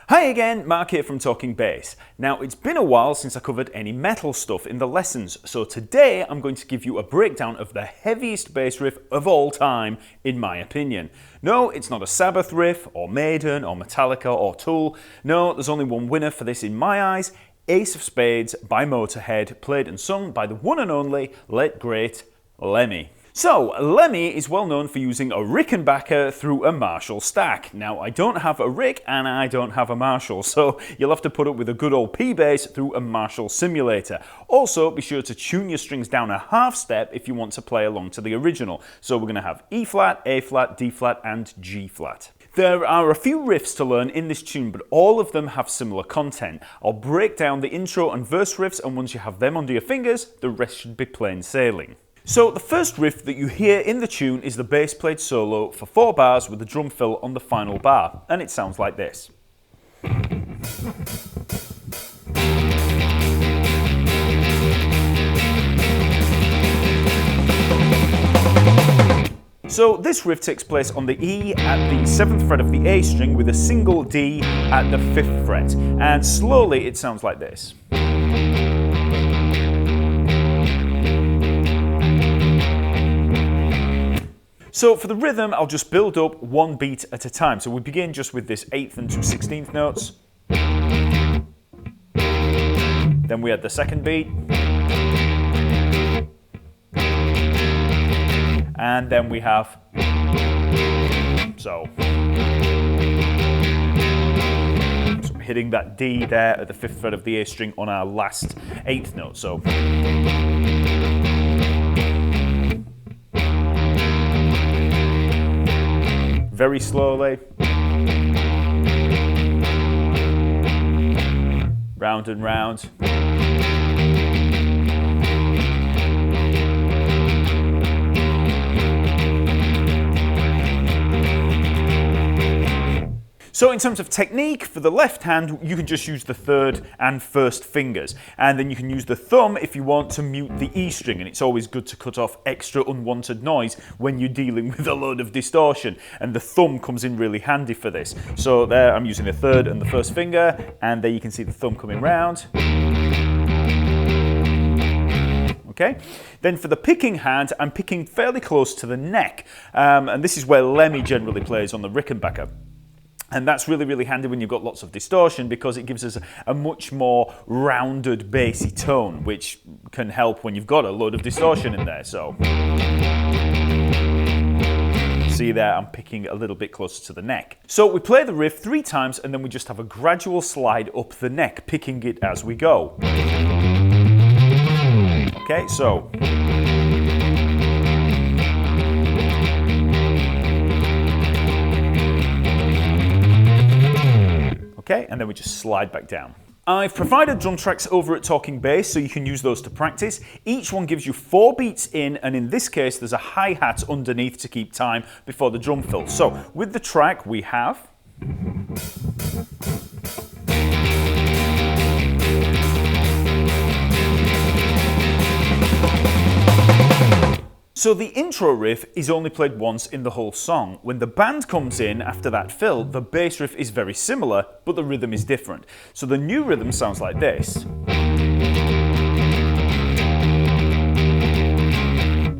Hi again, Mark here from Talking Bass. Now, it's been a while since I covered any metal stuff in the lessons, so today I'm going to give you a breakdown of the heaviest bass riff of all time, in my opinion. No, it's not a Sabbath riff, or Maiden, or Metallica, or Tool. No, there's only one winner for this in my eyes: Ace of Spades by Motorhead, played and sung by the one and only, late great, LEMMY. So, LEMMY is well known for using a Rickenbacker through a Marshall stack. Now, I don't have a Rick and I don't have a Marshall, so you'll have to put up with a good old P-bass through a Marshall simulator. Also, be sure to tune your strings down a half step if you want to play along to the original. So we're going to have E-flat, A-flat, D-flat and G-flat. There are a few riffs to learn in this tune, but all of them have similar content. I'll break down the intro and verse riffs, and once you have them under your fingers, the rest should be plain sailing. So the first riff that you hear in the tune is the bass played solo for 4 bars with the drum fill on the final bar, and it sounds like this. So this riff takes place on the E at the 7th fret of the A string with a single D at the 5th fret, and slowly it sounds like this. So for the rhythm, I'll just build up one beat at a time. So we begin just with this 8th and 2 16th notes. Then we add the second beat. And then we have so we're hitting that D there at the 5th fret of the A string on our last 8th note. So very slowly, round and round. So in terms of technique, for the left hand, you can just use the 3rd and 1st fingers. And then you can use the thumb if you want to mute the E string. And it's always good to cut off extra unwanted noise when you're dealing with a load of distortion. And the thumb comes in really handy for this. So there I'm using the 3rd and the 1st finger. And there you can see the thumb coming round. Okay. Then for the picking hand, I'm picking fairly close to the neck. And this is where LEMMY generally plays on the Rickenbacker. And that's really, really handy when you've got lots of distortion, because it gives us a much more rounded, bassy tone, which can help when you've got a load of distortion in there. So, see there, I'm picking a little bit closer to the neck. So we play the riff 3 times, and then we just have a gradual slide up the neck, picking it as we go. Okay, so. Okay, and then we just slide back down. I've provided drum tracks over at Talking Bass, so you can use those to practice. Each one gives you 4 beats in, and in this case, there's a hi-hat underneath to keep time before the drum fill. So, with the track, we have... So the intro riff is only played once in the whole song. When the band comes in after that fill, the bass riff is very similar, but the rhythm is different. So the new rhythm sounds like this.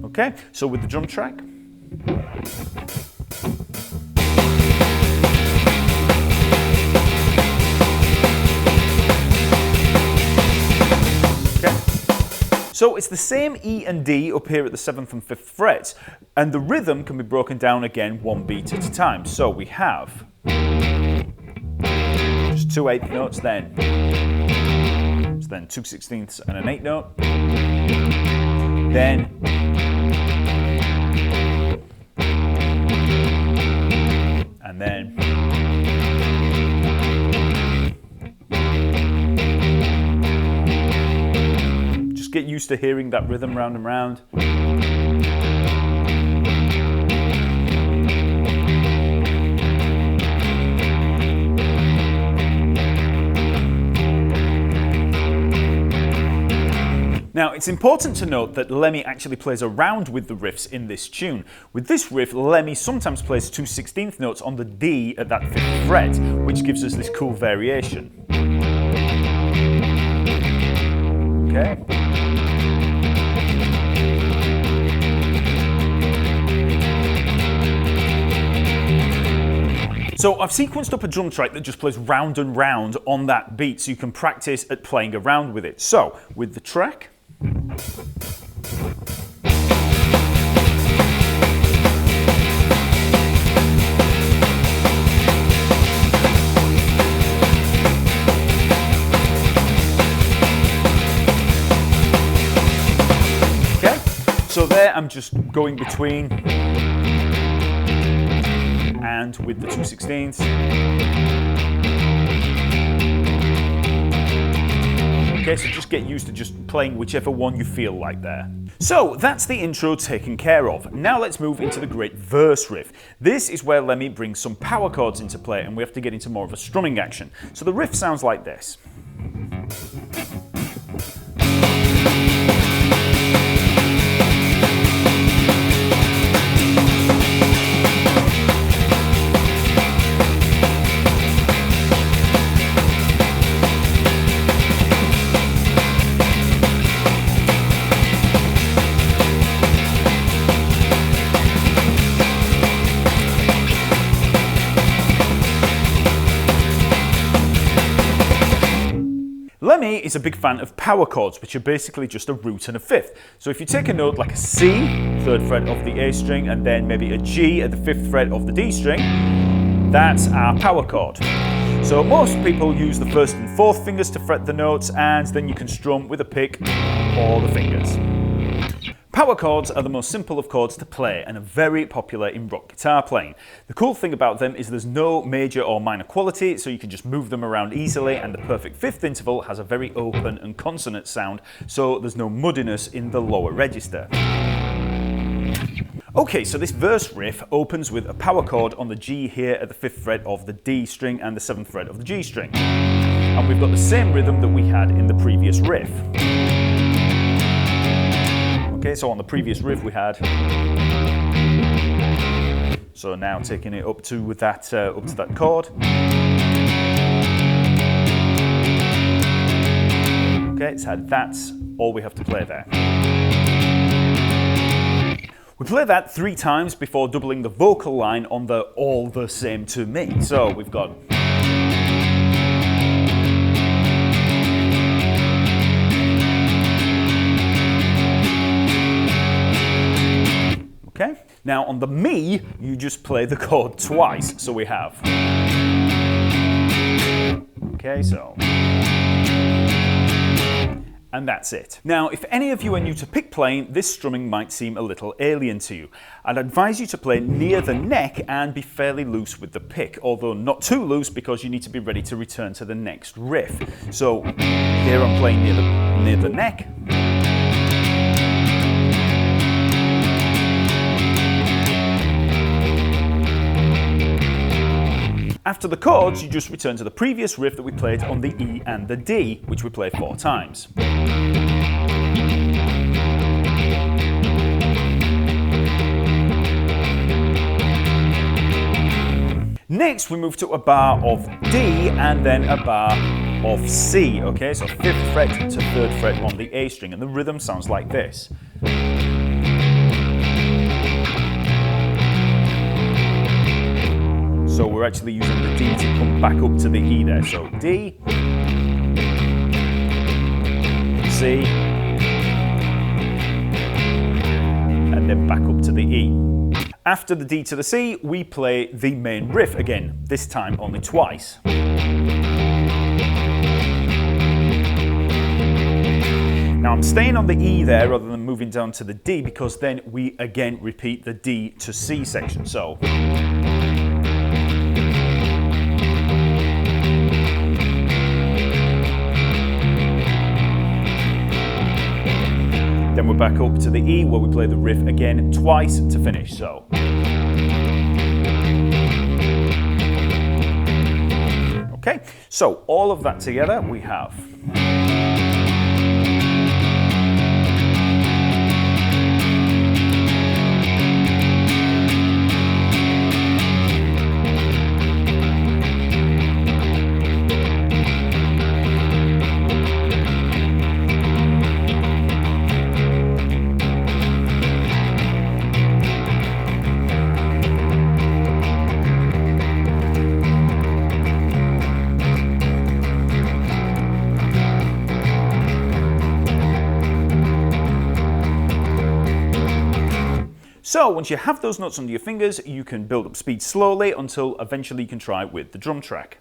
Okay, so with the drum track. So it's the same E and D up here at the 7th and 5th frets, and the rhythm can be broken down again 1 beat at a time. So we have just 2 8th notes, then 2 16ths and an 8th note, then and then get used to hearing that rhythm round and round. Now, it's important to note that Lemmy actually plays around with the riffs in this tune. With this riff, Lemmy sometimes plays 2/16 notes on the D at that 5th fret, which gives us this cool variation. Okay. So I've sequenced up a drum track that just plays round and round on that beat so you can practice at playing around with it. So, with the track. Okay, so there I'm just going between and with the 2/16. Okay, so just get used to just playing whichever one you feel like there. So that's the intro taken care of. Now let's move into the great verse riff. This is where Lemmy brings some power chords into play and we have to get into more of a strumming action. So the riff sounds like this. Lemmy is a big fan of power chords, which are basically just a root and a 5th. So if you take a note like a C, 3rd fret of the A string, and then maybe a G at the 5th fret of the D string, that's our power chord. So most people use the 1st and 4th fingers to fret the notes, and then you can strum with a pick or the fingers. Power chords are the most simple of chords to play and are very popular in rock guitar playing. The cool thing about them is there's no major or minor quality, so you can just move them around easily, and the perfect 5th interval has a very open and consonant sound, so there's no muddiness in the lower register. Okay, so this verse riff opens with a power chord on the G here at the 5th fret of the D string and the 7th fret of the G string. And we've got the same rhythm that we had in the previous riff. Okay, so on the previous riff we had. So now taking it up to that chord. Okay, it's had that's all we have to play there. We play that 3 times before doubling the vocal line on the all the same to me. So we've got. Okay, now on the me, you just play the chord twice. So we have. Okay, so. And that's it. Now, if any of you are new to pick playing, this strumming might seem a little alien to you. I'd advise you to play near the neck and be fairly loose with the pick, although not too loose because you need to be ready to return to the next riff. So here I'm playing near the neck. After the chords, you just return to the previous riff that we played on the E and the D, which we play 4 times. Next, we move to a bar of D and then a bar of C, okay? So 5th fret to 3rd fret on the A string, and the rhythm sounds like this. So we're actually using the D to come back up to the E there. So D, C, and then back up to the E. After the D to the C, we play the main riff again, this time only twice. Now I'm staying on the E there rather than moving down to the D because then we again repeat the D to C section. So. Then we're back up to the E where we play the riff again twice to finish, so. Okay, so all of that together we have. So once you have those notes under your fingers, you can build up speed slowly until eventually you can try with the drum track.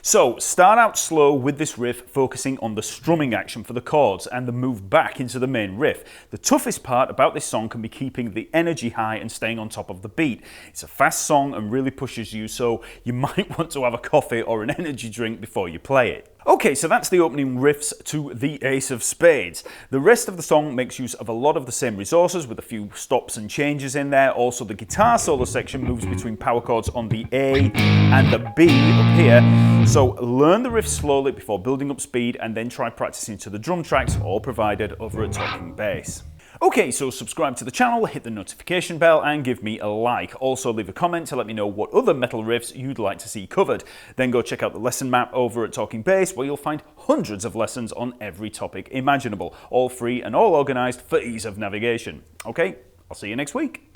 So start out slow with this riff, focusing on the strumming action for the chords and the move back into the main riff. The toughest part about this song can be keeping the energy high and staying on top of the beat. It's a fast song and really pushes you, so you might want to have a coffee or an energy drink before you play it. Okay, so that's the opening riffs to the Ace of Spades. The rest of the song makes use of a lot of the same resources with a few stops and changes in there. Also, the guitar solo section moves between power chords on the A and the B up here. So learn the riff slowly before building up speed and then try practicing to the drum tracks, all provided over at Talkingbass. Okay, so subscribe to the channel, hit the notification bell and give me a like. Also leave a comment to let me know what other metal riffs you'd like to see covered. Then go check out the lesson map over at Talkingbass, where you'll find hundreds of lessons on every topic imaginable, all free and all organised for ease of navigation. Okay, I'll see you next week.